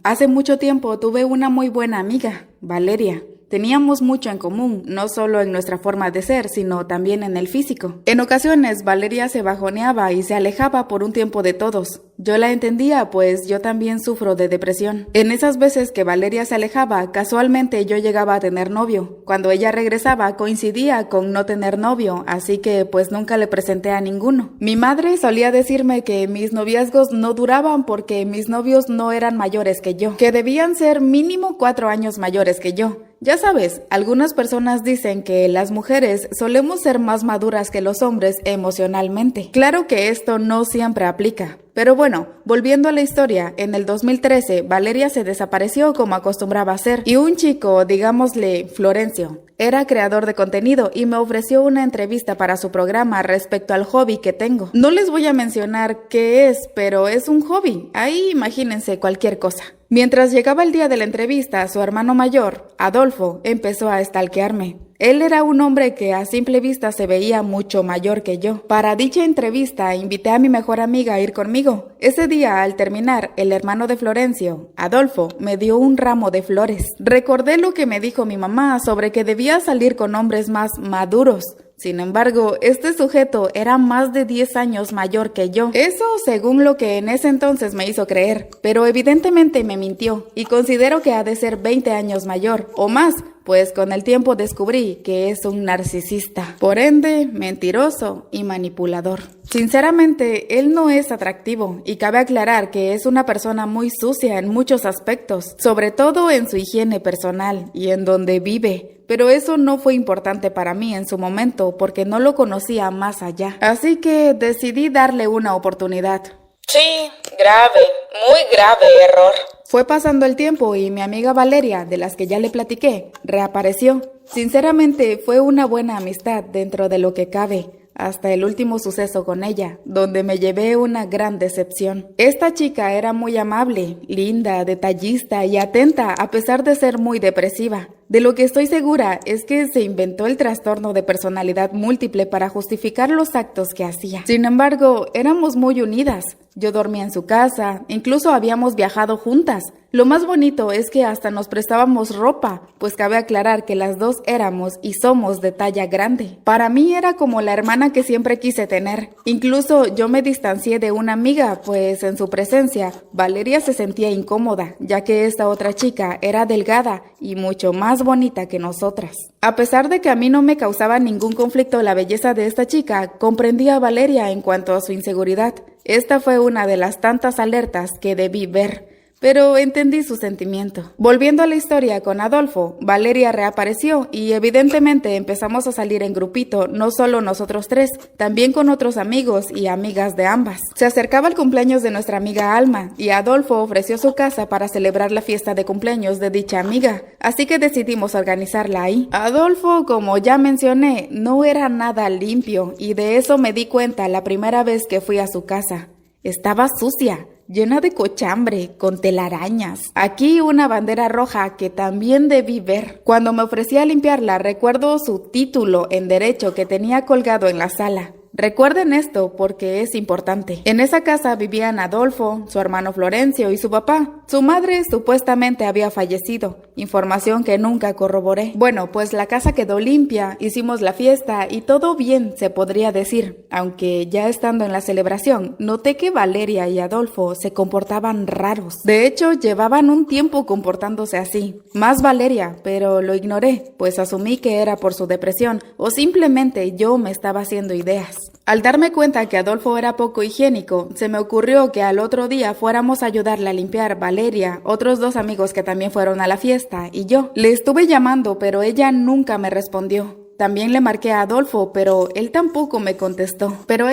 Hace mucho tiempo tuve una muy buena amiga, Valeria. Teníamos mucho en común, no solo en nuestra forma de ser, sino también en el físico. En ocasiones, Valeria se bajoneaba y se alejaba por un tiempo de todos. Yo la entendía, pues yo también sufro de depresión. En esas veces que Valeria se alejaba, casualmente yo llegaba a tener novio. Cuando ella regresaba, coincidía con no tener novio, así que pues nunca le presenté a ninguno. Mi madre solía decirme que mis noviazgos no duraban porque mis novios no eran mayores que yo, que debían ser mínimo 4 años mayores que yo. Ya sabes, algunas personas dicen que las mujeres solemos ser más maduras que los hombres emocionalmente. Claro que esto no siempre aplica. Pero bueno, volviendo a la historia, en el 2013 Valeria se desapareció como acostumbraba hacer y un chico, digámosle Florencio, era creador de contenido y me ofreció una entrevista para su programa respecto al hobby que tengo. No les voy a mencionar qué es, pero es un hobby, ahí imagínense cualquier cosa. Mientras llegaba el día de la entrevista, su hermano mayor, Adolfo, empezó a stalkearme. Él era un hombre que a simple vista se veía mucho mayor que yo. Para dicha entrevista invité a mi mejor amiga a ir conmigo. Ese día, al terminar, el hermano de Florencio, Adolfo, me dio un ramo de flores. Recordé lo que me dijo mi mamá sobre que debía salir con hombres más maduros. Sin embargo, este sujeto era más de 10 años mayor que yo. Eso según lo que en ese entonces me hizo creer, pero evidentemente me mintió y considero que ha de ser 20 años mayor o más, pues con el tiempo descubrí que es un narcisista, por ende, mentiroso y manipulador. Sinceramente, él no es atractivo y cabe aclarar que es una persona muy sucia en muchos aspectos, sobre todo en su higiene personal y en donde vive. Pero eso no fue importante para mí en su momento porque no lo conocía más allá. Así que decidí darle una oportunidad. Sí, grave, muy grave error. Fue pasando el tiempo y mi amiga Valeria, de las que ya le platiqué, reapareció. Sinceramente, fue una buena amistad dentro de lo que cabe, hasta el último suceso con ella, donde me llevé una gran decepción. Esta chica era muy amable, linda, detallista y atenta a pesar de ser muy depresiva. De lo que estoy segura es que se inventó el trastorno de personalidad múltiple para justificar los actos que hacía. Sin embargo, éramos muy unidas. Yo dormía en su casa, incluso habíamos viajado juntas. Lo más bonito es que hasta nos prestábamos ropa, pues cabe aclarar que las dos éramos y somos de talla grande. Para mí era como la hermana que siempre quise tener. Incluso yo me distancié de una amiga, pues en su presencia, Valeria se sentía incómoda, ya que esta otra chica era delgada y mucho más bonita que nosotras. A pesar de que a mí no me causaba ningún conflicto la belleza de esta chica, comprendía a Valeria en cuanto a su inseguridad. Esta fue una de las tantas alertas que debí ver, pero entendí su sentimiento. Volviendo a la historia con Adolfo, Valeria reapareció y evidentemente empezamos a salir en grupito, no solo nosotros tres, también con otros amigos y amigas de ambas. Se acercaba el cumpleaños de nuestra amiga Alma y Adolfo ofreció su casa para celebrar la fiesta de cumpleaños de dicha amiga, así que decidimos organizarla ahí. Adolfo, como ya mencioné, no era nada limpio y de eso me di cuenta la primera vez que fui a su casa. Estaba sucia, llena de cochambre, con telarañas. Aquí una bandera roja que también debí ver. Cuando me ofrecí a limpiarla, recuerdo su título en Derecho que tenía colgado en la sala. Recuerden esto porque es importante. En esa casa vivían Adolfo, su hermano Florencio y su papá. Su madre supuestamente había fallecido, información que nunca corroboré. Bueno, pues la casa quedó limpia, hicimos la fiesta y todo bien, se podría decir. Aunque ya estando en la celebración, noté que Valeria y Adolfo se comportaban raros. De hecho, llevaban un tiempo comportándose así. Más Valeria, pero lo ignoré, pues asumí que era por su depresión o simplemente yo me estaba haciendo ideas. Al darme cuenta que Adolfo era poco higiénico, se me ocurrió que al otro día fuéramos a ayudarle a limpiar Valeria, otros 2 amigos que también fueron a la fiesta, y yo. Le estuve llamando, pero ella nunca me respondió. También le marqué a Adolfo, pero él tampoco me contestó. Pero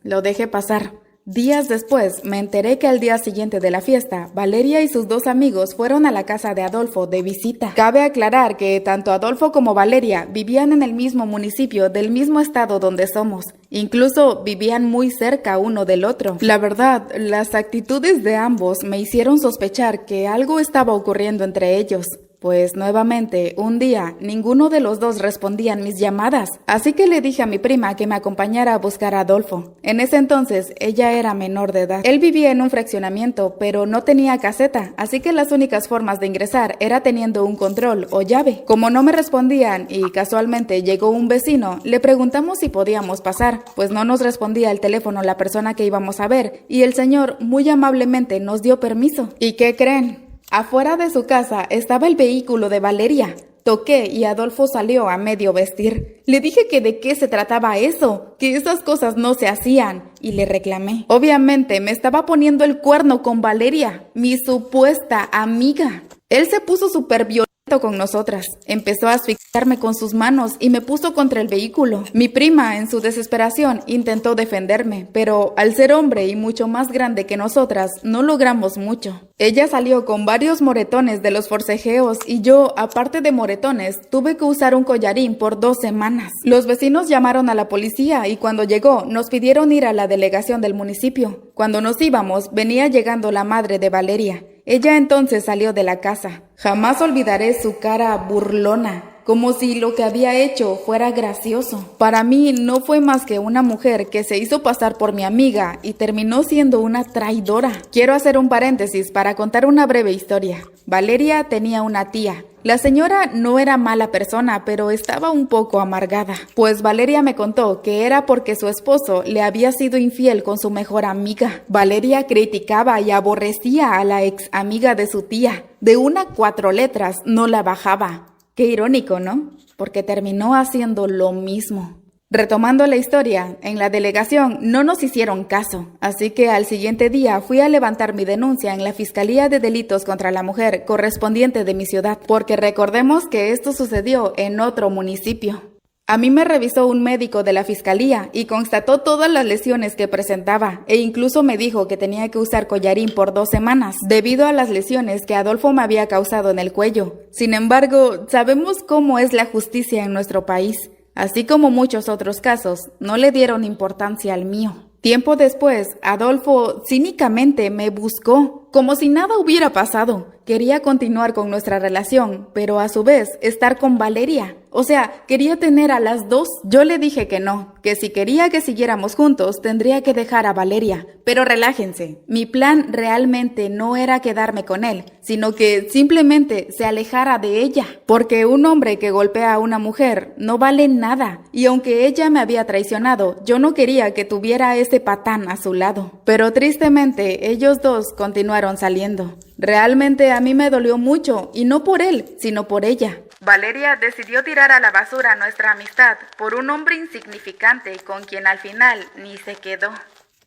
lo dejé pasar. Días después, me enteré que al día siguiente de la fiesta, Valeria y sus 2 amigos fueron a la casa de Adolfo de visita. Cabe aclarar que tanto Adolfo como Valeria vivían en el mismo municipio del mismo estado donde somos. Incluso vivían muy cerca uno del otro. La verdad, las actitudes de ambos me hicieron sospechar que algo estaba ocurriendo entre ellos. Pues nuevamente, un día, ninguno de los dos respondían mis llamadas, así que le dije a mi prima que me acompañara a buscar a Adolfo. En ese entonces, ella era menor de edad. Él vivía en un fraccionamiento, pero no tenía caseta, así que las únicas formas de ingresar era teniendo un control o llave. Como no me respondían y casualmente llegó un vecino, le preguntamos si podíamos pasar, pues no nos respondía el teléfono la persona que íbamos a ver, y el señor muy amablemente nos dio permiso. ¿Y qué creen? Afuera de su casa estaba el vehículo de Valeria. Toqué y Adolfo salió a medio vestir. Le dije que de qué se trataba eso, que esas cosas no se hacían, y le reclamé. Obviamente me estaba poniendo el cuerno con Valeria, mi supuesta amiga. Él se puso súper violento con nosotras. Empezó a asfixiarme con sus manos y me puso contra el vehículo. Mi prima, en su desesperación, intentó defenderme, pero al ser hombre y mucho más grande que nosotras, no logramos mucho. Ella salió con varios moretones de los forcejeos y yo, aparte de moretones, tuve que usar un collarín por 2 semanas. Los vecinos llamaron a la policía y cuando llegó, nos pidieron ir a la delegación del municipio. Cuando nos íbamos, venía llegando la madre de Valeria. Ella entonces salió de la casa. Jamás olvidaré su cara burlona, como si lo que había hecho fuera gracioso. Para mí no fue más que una mujer que se hizo pasar por mi amiga y terminó siendo una traidora. Quiero hacer un paréntesis para contar una breve historia. Valeria tenía una tía. La señora no era mala persona, pero estaba un poco amargada, pues Valeria me contó que era porque su esposo le había sido infiel con su mejor amiga. Valeria criticaba y aborrecía a la ex amiga de su tía. De una 4 letras no la bajaba. Qué irónico, ¿no? Porque terminó haciendo lo mismo. Retomando la historia, en la delegación no nos hicieron caso, así que al siguiente día fui a levantar mi denuncia en la Fiscalía de Delitos contra la Mujer correspondiente de mi ciudad, porque recordemos que esto sucedió en otro municipio. A mí me revisó un médico de la fiscalía y constató todas las lesiones que presentaba e incluso me dijo que tenía que usar collarín por 2 semanas debido a las lesiones que Adolfo me había causado en el cuello. Sin embargo, sabemos cómo es la justicia en nuestro país. Así como muchos otros casos, no le dieron importancia al mío. Tiempo después, Adolfo cínicamente me buscó, como si nada hubiera pasado. Quería continuar con nuestra relación, pero a su vez estar con Valeria. O sea, quería tener a las dos. Yo le dije que no, que si quería que siguiéramos juntos, tendría que dejar a Valeria. Pero relájense, mi plan realmente no era quedarme con él, sino que simplemente se alejara de ella. Porque un hombre que golpea a una mujer no vale nada. Y aunque ella me había traicionado, yo no quería que tuviera a ese patán a su lado. Pero tristemente, ellos dos continuaron saliendo. Realmente a mí me dolió mucho, y no por él, sino por ella. Valeria decidió tirar a la basura nuestra amistad por un hombre insignificante con quien al final ni se quedó.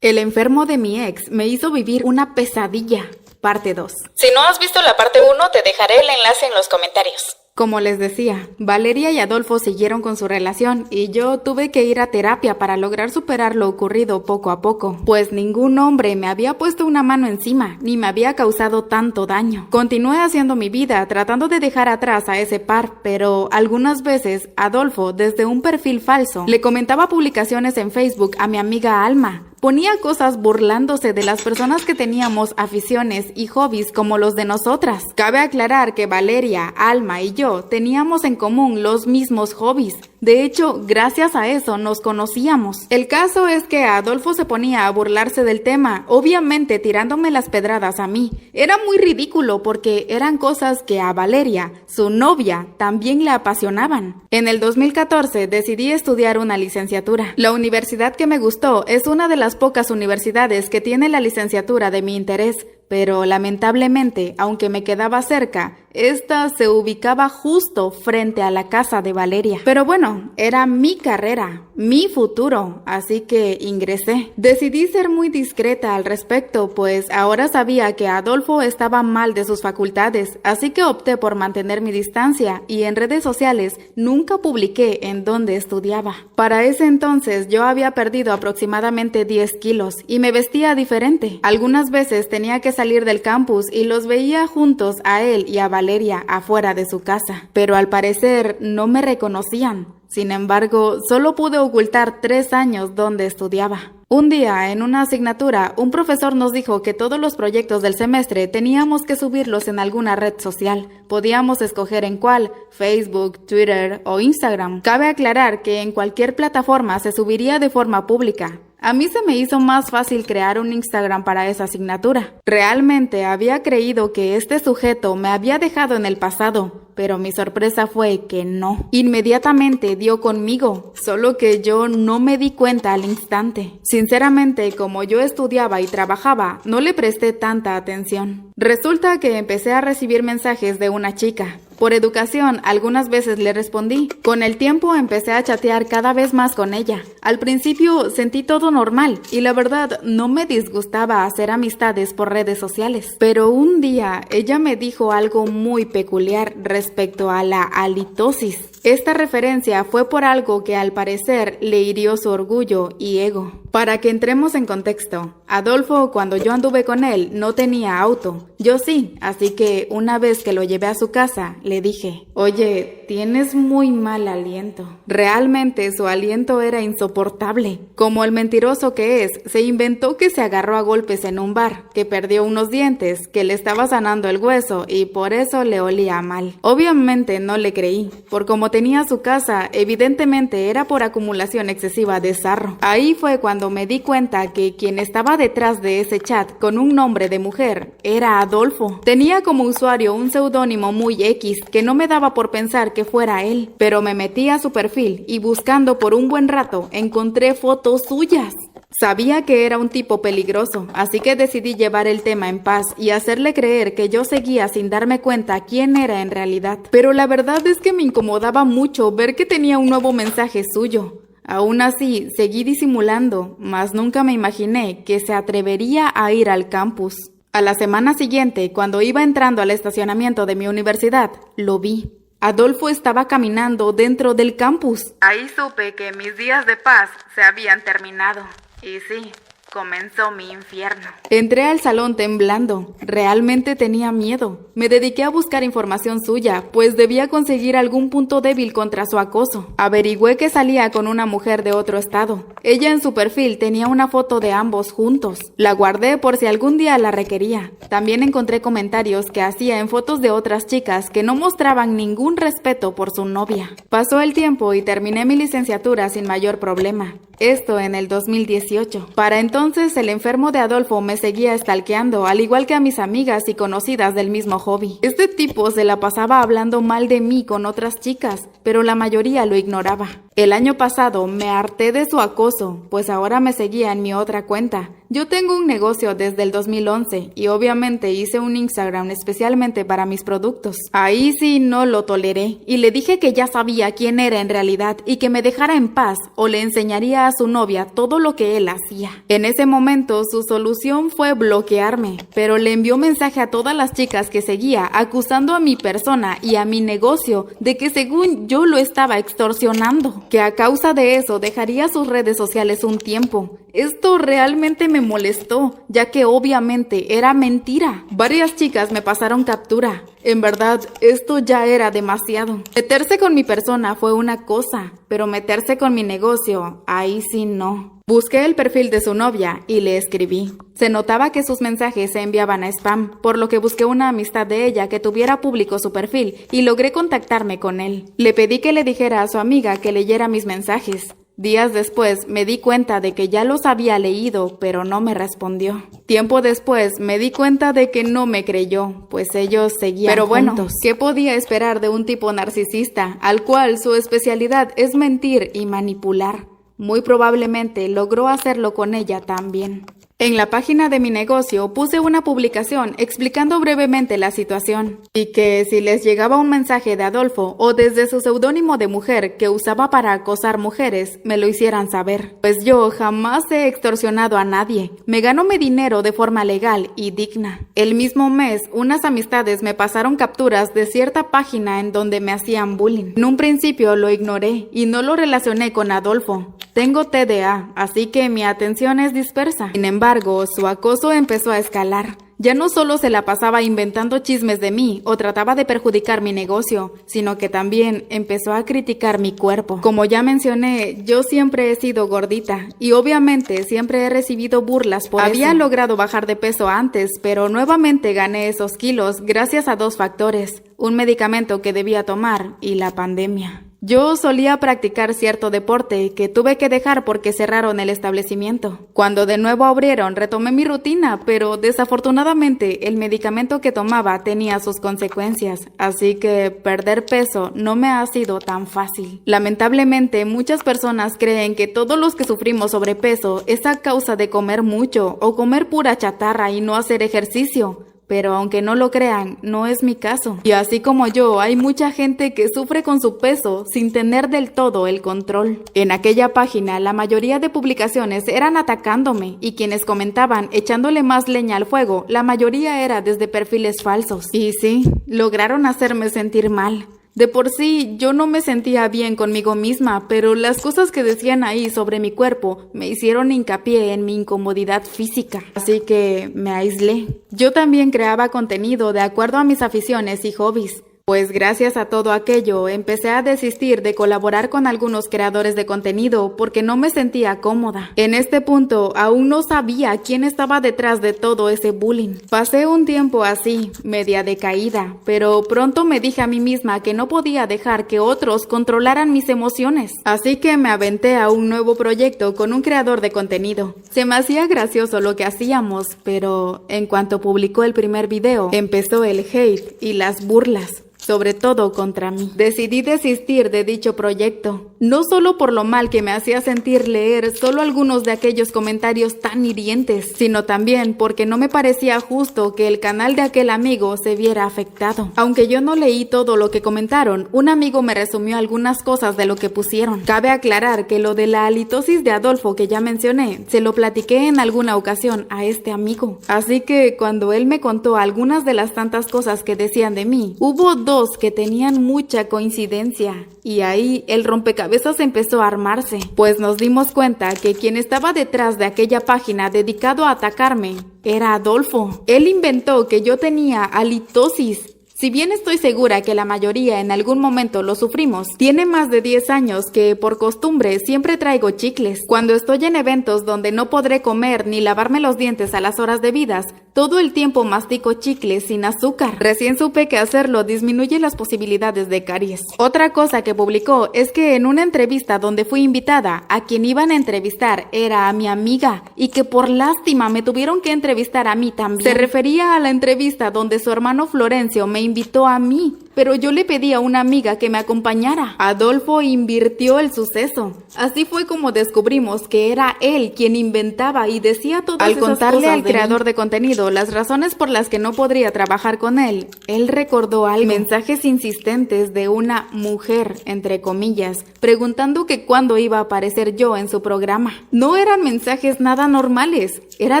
El enfermo de mi ex me hizo vivir una pesadilla. Parte 2. Si no has visto la parte 1, te dejaré el enlace en los comentarios. Como les decía, Valeria y Adolfo siguieron con su relación y yo tuve que ir a terapia para lograr superar lo ocurrido poco a poco, pues ningún hombre me había puesto una mano encima ni me había causado tanto daño. Continué haciendo mi vida tratando de dejar atrás a ese par, pero algunas veces Adolfo, desde un perfil falso, le comentaba publicaciones en Facebook a mi amiga Alma. Ponía cosas burlándose de las personas que teníamos aficiones y hobbies como los de nosotras. Cabe aclarar que Valeria, Alma y yo teníamos en común los mismos hobbies. De hecho, gracias a eso nos conocíamos. El caso es que Adolfo se ponía a burlarse del tema, obviamente tirándome las pedradas a mí. Era muy ridículo porque eran cosas que a Valeria, su novia, también le apasionaban. En el 2014 decidí estudiar una licenciatura. La universidad que me gustó es una de las pocas universidades que tiene la licenciatura de mi interés, pero lamentablemente, aunque me quedaba cerca, esta se ubicaba justo frente a la casa de Valeria. Pero bueno, era mi carrera, mi futuro, así que ingresé. Decidí ser muy discreta al respecto, pues ahora sabía que Adolfo estaba mal de sus facultades, así que opté por mantener mi distancia y en redes sociales nunca publiqué en dónde estudiaba. Para ese entonces yo había perdido aproximadamente 10 kilos y me vestía diferente. Algunas veces tenía que salir del campus y los veía juntos a él y a Valeria afuera de su casa, pero al parecer no me reconocían. Sin embargo, solo pude ocultar 3 años donde estudiaba. Un día, en una asignatura, un profesor nos dijo que todos los proyectos del semestre teníamos que subirlos en alguna red social. Podíamos escoger en cuál, Facebook, Twitter o Instagram. Cabe aclarar que en cualquier plataforma se subiría de forma pública. A mí se me hizo más fácil crear un Instagram para esa asignatura. Realmente había creído que este sujeto me había dejado en el pasado, pero mi sorpresa fue que no. Inmediatamente dio conmigo, solo que yo no me di cuenta al instante. Sinceramente, como yo estudiaba y trabajaba, no le presté tanta atención. Resulta que empecé a recibir mensajes de una chica. Por educación, algunas veces le respondí. Con el tiempo empecé a chatear cada vez más con ella. Al principio sentí todo normal y la verdad no me disgustaba hacer amistades por redes sociales. Pero un día ella me dijo algo muy peculiar respecto a la halitosis. Esta referencia fue por algo que al parecer le hirió su orgullo y ego. Para que entremos en contexto, Adolfo, cuando yo anduve con él, no tenía auto. Yo sí, así que una vez que lo llevé a su casa, le dije, oye, tienes muy mal aliento. Realmente su aliento era insoportable. Como el mentiroso que es, se inventó que se agarró a golpes en un bar, que perdió unos dientes, que le estaba sanando el hueso y por eso le olía mal. Obviamente no le creí, por como tenía su casa, evidentemente era por acumulación excesiva de sarro. Ahí fue cuando me di cuenta que quien estaba detrás de ese chat con un nombre de mujer era Adolfo. Tenía como usuario un seudónimo muy X que no me daba por pensar que fuera él, pero me metí a su perfil y buscando por un buen rato encontré fotos suyas. Sabía que era un tipo peligroso, así que decidí llevar el tema en paz y hacerle creer que yo seguía sin darme cuenta quién era en realidad. Pero la verdad es que me incomodaba mucho ver que tenía un nuevo mensaje suyo. Aún así, seguí disimulando, mas nunca me imaginé que se atrevería a ir al campus. A la semana siguiente, cuando iba entrando al estacionamiento de mi universidad, lo vi. Adolfo estaba caminando dentro del campus. Ahí supe que mis días de paz se habían terminado. Y sí, comenzó mi infierno. Entré al salón temblando. Realmente tenía miedo. Me dediqué a buscar información suya, pues debía conseguir algún punto débil contra su acoso. Averigüé que salía con una mujer de otro estado. Ella en su perfil tenía una foto de ambos juntos. La guardé por si algún día la requería. También encontré comentarios que hacía en fotos de otras chicas que no mostraban ningún respeto por su novia. Pasó el tiempo y terminé mi licenciatura sin mayor problema. Esto en el 2018. Para entonces el enfermo de Adolfo me seguía stalkeando, al igual que a mis amigas y conocidas del mismo hobby. Este tipo se la pasaba hablando mal de mí con otras chicas, pero la mayoría lo ignoraba. El año pasado me harté de su acoso, pues ahora me seguía en mi otra cuenta. Yo tengo un negocio desde el 2011 y obviamente hice un Instagram especialmente para mis productos. Ahí sí no lo toleré y le dije que ya sabía quién era en realidad y que me dejara en paz o le enseñaría a su novia todo lo que él hacía. En ese momento su solución fue bloquearme, pero le envió mensaje a todas las chicas que seguía acusando a mi persona y a mi negocio de que según yo lo estaba extorsionando, que a causa de eso dejaría sus redes sociales un tiempo. Esto realmente me molestó, ya que obviamente era mentira. Varias chicas me pasaron captura. En verdad, esto ya era demasiado. Meterse con mi persona fue una cosa, pero meterse con mi negocio, ahí sí no. Busqué el perfil de su novia y le escribí. Se notaba que sus mensajes se enviaban a spam, por lo que busqué una amistad de ella que tuviera público su perfil y logré contactarme con él. Le pedí que le dijera a su amiga que leyera mis mensajes. Días después me di cuenta de que ya los había leído, pero no me respondió. Tiempo después me di cuenta de que no me creyó, pues ellos seguían juntos. Pero bueno, ¿qué podía esperar de un tipo narcisista, al cual su especialidad es mentir y manipular? Muy probablemente logró hacerlo con ella también. En la página de mi negocio puse una publicación explicando brevemente la situación y que si les llegaba un mensaje de Adolfo o desde su seudónimo de mujer que usaba para acosar mujeres, me lo hicieran saber. Pues yo jamás he extorsionado a nadie. Me gano mi dinero de forma legal y digna. El mismo mes, unas amistades me pasaron capturas de cierta página en donde me hacían bullying. En un principio lo ignoré y no lo relacioné con Adolfo. Tengo TDA, así que mi atención es dispersa. Sin embargo, su acoso empezó a escalar. Ya no solo se la pasaba inventando chismes de mí o trataba de perjudicar mi negocio, sino que también empezó a criticar mi cuerpo. Como ya mencioné, yo siempre he sido gordita y obviamente siempre he recibido burlas por eso. Había logrado bajar de peso antes, pero nuevamente gané esos kilos gracias a 2 factores: un medicamento que debía tomar y la pandemia. Yo solía practicar cierto deporte que tuve que dejar porque cerraron el establecimiento. Cuando de nuevo abrieron, retomé mi rutina, pero desafortunadamente el medicamento que tomaba tenía sus consecuencias, así que perder peso no me ha sido tan fácil. Lamentablemente, muchas personas creen que todos los que sufrimos sobrepeso es a causa de comer mucho o comer pura chatarra y no hacer ejercicio. Pero aunque no lo crean, no es mi caso. Y así como yo, hay mucha gente que sufre con su peso sin tener del todo el control. En aquella página, la mayoría de publicaciones eran atacándome y quienes comentaban echándole más leña al fuego, la mayoría era desde perfiles falsos. Y sí, lograron hacerme sentir mal. De por sí, yo no me sentía bien conmigo misma, pero las cosas que decían ahí sobre mi cuerpo me hicieron hincapié en mi incomodidad física, así que me aislé. Yo también creaba contenido de acuerdo a mis aficiones y hobbies. Pues gracias a todo aquello, empecé a desistir de colaborar con algunos creadores de contenido porque no me sentía cómoda. En este punto, aún no sabía quién estaba detrás de todo ese bullying. Pasé un tiempo así, media decaída, pero pronto me dije a mí misma que no podía dejar que otros controlaran mis emociones. Así que me aventé a un nuevo proyecto con un creador de contenido. Se me hacía gracioso lo que hacíamos, pero en cuanto publicó el primer video, empezó el hate y las burlas. Sobre todo contra mí. Decidí desistir de dicho proyecto, no solo por lo mal que me hacía sentir leer solo algunos de aquellos comentarios tan hirientes, sino también porque no me parecía justo que el canal de aquel amigo se viera afectado. Aunque yo no leí todo lo que comentaron, un amigo me resumió algunas cosas de lo que pusieron. Cabe aclarar que lo de la halitosis de Adolfo que ya mencioné, se lo platiqué en alguna ocasión a este amigo. Así que cuando él me contó algunas de las tantas cosas que decían de mí, hubo dos que tenían mucha coincidencia y ahí el rompecabezas empezó a armarse, pues nos dimos cuenta que quien estaba detrás de aquella página dedicado a atacarme era Adolfo. Él inventó que yo tenía halitosis. Si bien estoy segura que la mayoría en algún momento lo sufrimos, tiene más de 10 años que por costumbre siempre traigo chicles. Cuando estoy en eventos donde no podré comer ni lavarme los dientes a las horas debidas, todo el tiempo mastico chicles sin azúcar. Recién supe que hacerlo disminuye las posibilidades de caries. Otra cosa que publicó es que en una entrevista donde fui invitada, a quien iban a entrevistar era a mi amiga y que por lástima me tuvieron que entrevistar a mí también. Se refería a la entrevista donde su hermano Florencio me invitó a mí, pero yo le pedí a una amiga que me acompañara. Adolfo invirtió el suceso. Así fue como descubrimos que era él quien inventaba y decía todas esas cosas. Al contarle al creador de contenido las razones por las que no podría trabajar con él recordó algo. Mensajes insistentes de una mujer, entre comillas, preguntando que cuándo iba a aparecer yo en su programa. No eran mensajes nada normales. Era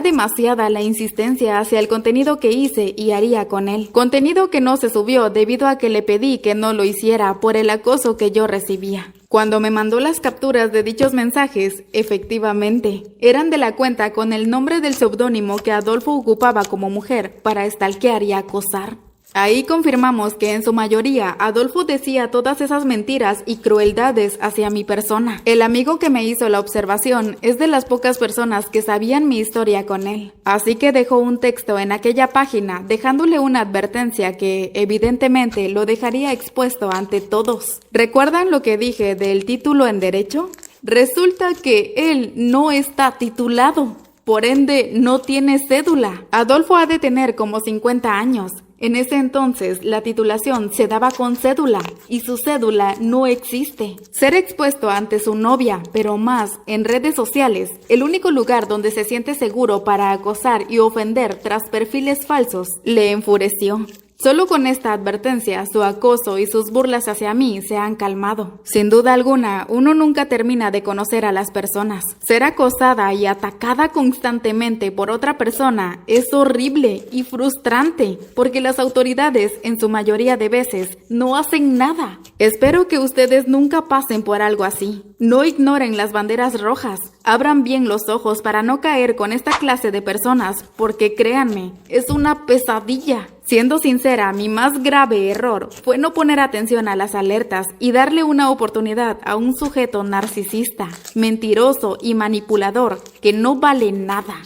demasiada la insistencia hacia el contenido que hice y haría con él. Contenido que no se subió debido a que le pedí que no lo hiciera por el acoso que yo recibía. Cuando me mandó las capturas de dichos mensajes, efectivamente, eran de la cuenta con el nombre del seudónimo que Adolfo ocupaba como mujer para stalkear y acosar. Ahí confirmamos que en su mayoría Adolfo decía todas esas mentiras y crueldades hacia mi persona. El amigo que me hizo la observación es de las pocas personas que sabían mi historia con él. Así que dejó un texto en aquella página dejándole una advertencia que evidentemente lo dejaría expuesto ante todos. ¿Recuerdan lo que dije del título en Derecho? Resulta que él no está titulado. Por ende, no tiene cédula. Adolfo ha de tener como 50 años. En ese entonces, la titulación se daba con cédula y su cédula no existe. Ser expuesto ante su novia, pero más en redes sociales, el único lugar donde se siente seguro para acosar y ofender tras perfiles falsos, le enfureció. Solo con esta advertencia, su acoso y sus burlas hacia mí se han calmado. Sin duda alguna, uno nunca termina de conocer a las personas. Ser acosada y atacada constantemente por otra persona es horrible y frustrante, porque las autoridades, en su mayoría de veces, no hacen nada. Espero que ustedes nunca pasen por algo así. No ignoren las banderas rojas. Abran bien los ojos para no caer con esta clase de personas, porque créanme, es una pesadilla. Siendo sincera, mi más grave error fue no poner atención a las alertas y darle una oportunidad a un sujeto narcisista, mentiroso y manipulador que no vale nada.